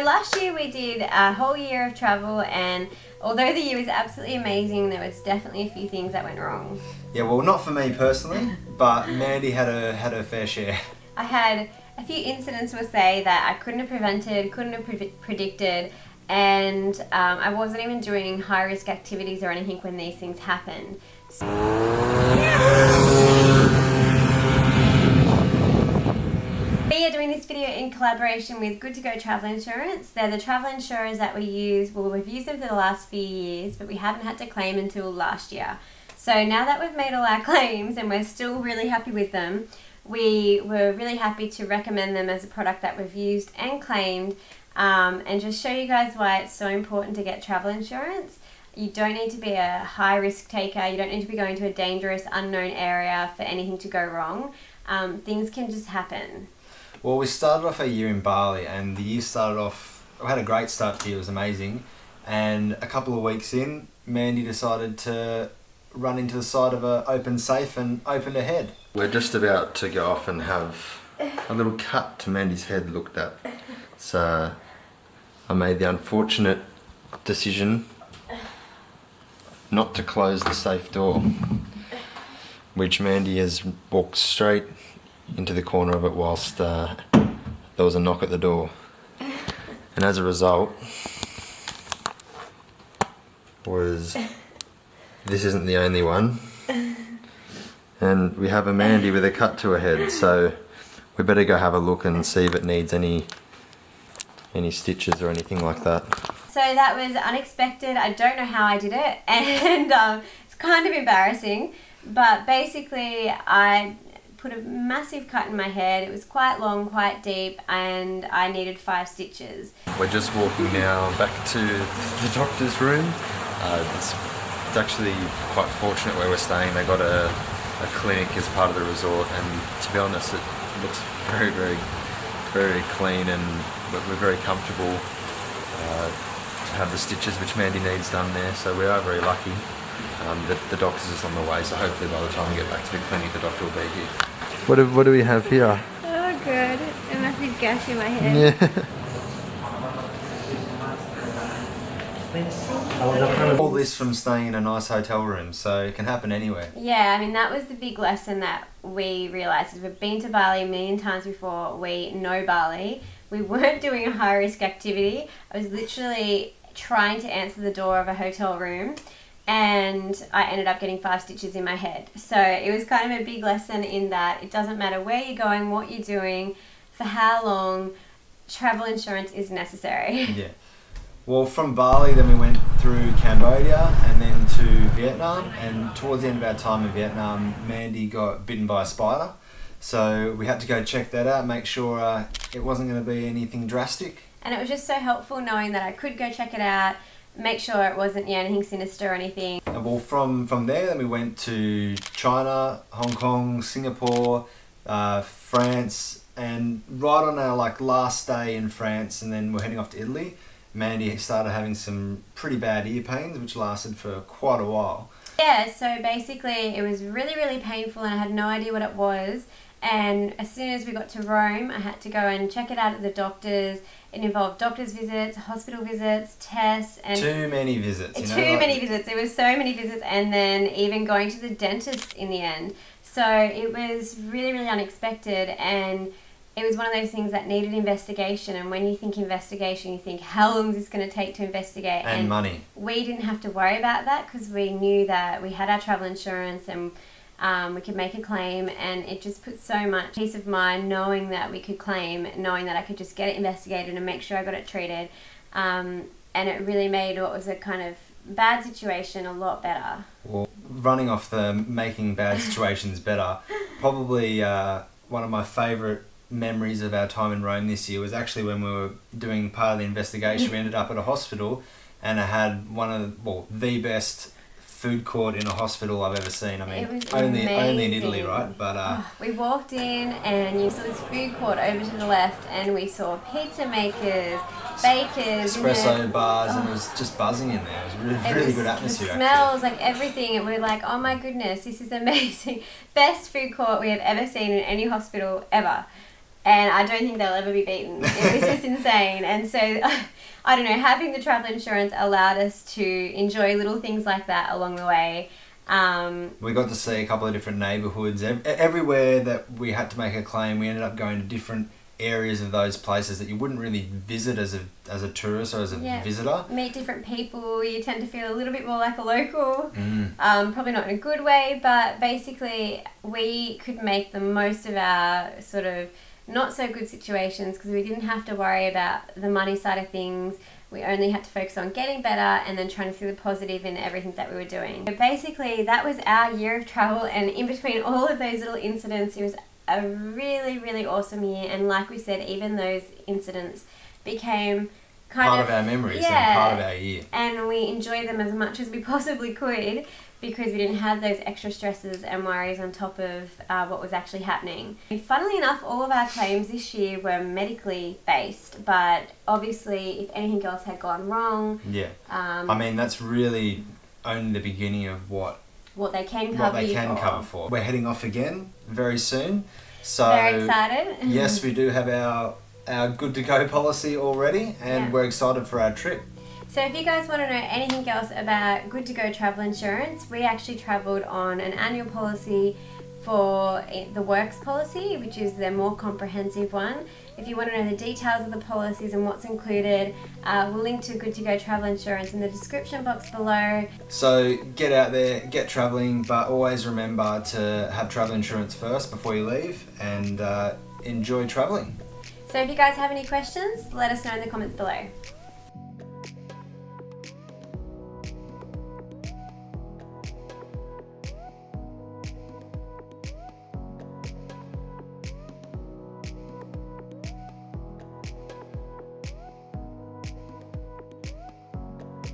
Last year we did a whole year of travel, and although the year was absolutely amazing, there was definitely a few things that went wrong. Yeah, well, not for me personally, but Mandy had her fair share. I had a few incidents, we'll say, that I couldn't have prevented, couldn't have predicted, and I wasn't even doing high risk activities or anything when these things happened. We are doing this video in collaboration with Good2Go Travel Insurance. They're the travel insurers that we use. Well, we've used them for the last few years, but we haven't had to claim until last year. So now that we've made all our claims and we're still really happy with them, we were really happy to recommend them as a product that we've used and claimed, and just show you guys why it's so important to get travel insurance. You don't need to be a high risk taker. You don't need to be going to a dangerous, unknown area for anything to go wrong. Things can just happen. Well, we started off our year in Bali, and the year started off, we had a great start to the year, it was amazing. And a couple of weeks in, Mandy decided to run into the side of an open safe and opened her head. We're just about to go off and have a little cut to Mandy's head looked at. So I made the unfortunate decision not to close the safe door, which Mandy has walked straight into the corner of it whilst there was a knock at the door. And as a result, this isn't the only one. And we have a Mandy with a cut to her head, so we better go have a look and see if it needs any stitches or anything like that. So that was unexpected. I don't know how I did it, and it's kind of embarrassing, but basically I put a massive cut in my head. It was quite long, quite deep, and I needed 5 stitches. We're just walking now back to the doctor's room. It's actually quite fortunate where we're staying. They got a clinic as part of the resort, and to be honest, it looks very, very, very clean, and we're very comfortable to have the stitches which Mandy needs done there, so we are very lucky. The doctor's just on the way, so hopefully by the time we get back to the clinic, the doctor will be here. What do we have here? Oh good, a massive gash in my head. Yeah. All this from staying in a nice hotel room, so it can happen anywhere. Yeah, I mean, that was the big lesson that we realised. We've been to Bali a million times before. We know Bali. We weren't doing a high risk activity. I was literally trying to answer the door of a hotel room, and I ended up getting 5 stitches in my head. So it was kind of a big lesson in that it doesn't matter where you're going, what you're doing, for how long, travel insurance is necessary. Yeah. Well, from Bali, then we went through Cambodia and then to Vietnam, and towards the end of our time in Vietnam, Mandy got bitten by a spider. So we had to go check that out, make sure it wasn't going to be anything drastic. And it was just so helpful knowing that I could go check it out, make sure it wasn't anything sinister or anything. And well, from there, then we went to China, Hong Kong, Singapore, France, and right on our last day in France, and then we're heading off to Italy. Mandy started having some pretty bad ear pains, which lasted for quite a while. Yeah, so basically it was really, really painful, and I had no idea what it was. And as soon as we got to Rome, I had to go and check it out at the doctor's. It involved doctor's visits, hospital visits, tests, and too many visits. Many visits. It was so many visits, and then even going to the dentist in the end. So it was really, really unexpected, and it was one of those things that needed investigation. And when you think investigation, you think, how long is this going to take to investigate? And money. We didn't have to worry about that because we knew that we had our travel insurance, and we could make a claim, and it just put so much peace of mind knowing that we could claim, knowing that I could just get it investigated and make sure I got it treated. And it really made what was a kind of bad situation a lot better. Well, running off the making bad situations better, probably one of my favourite memories of our time in Rome this year was actually when we were doing part of the investigation. We ended up at a hospital, and I had the best food court in a hospital I've ever seen. I mean, only in Italy, right? But we walked in, and you saw this food court over to the left, and we saw pizza makers, bakers, espresso bars, and it was just buzzing in there. It was really good atmosphere. The smells, everything. And we're like, oh my goodness, this is amazing. Best food court we have ever seen in any hospital ever. and I don't think they'll ever be beaten. It was just insane. And so, I don't know, having the travel insurance allowed us to enjoy little things like that along the way. We got to see a couple of different neighbourhoods. Everywhere that we had to make a claim, we ended up going to different areas of those places that you wouldn't really visit as a tourist or as a visitor. Meet different people. You tend to feel a little bit more like a local. Probably not in a good way, but basically we could make the most of our sort of not so good situations because we didn't have to worry about the money side of things. We only had to focus on getting better and then trying to see the positive in everything that we were doing. So basically, that was our year of travel, and in between all of those little incidents, it was a really, really awesome year. And like we said, even those incidents became part of our memories and part of our year. And we enjoyed them as much as we possibly could because we didn't have those extra stresses and worries on top of what was actually happening. And funnily enough, all of our claims this year were medically based, but obviously if anything else had gone wrong... Yeah. I mean, that's really only the beginning of what they can cover for. We're heading off again very soon. So very excited. Yes, we do have our Good2Go policy already, and we're excited for our trip. So if you guys want to know anything else about Good2Go Travel Insurance, we actually travelled on an annual policy for the works policy, which is the more comprehensive one. If you want to know the details of the policies and what's included, we'll link to Good2Go Travel Insurance in the description box below. So get out there, get travelling, but always remember to have travel insurance first before you leave, and enjoy travelling. So if you guys have any questions, let us know in the comments below.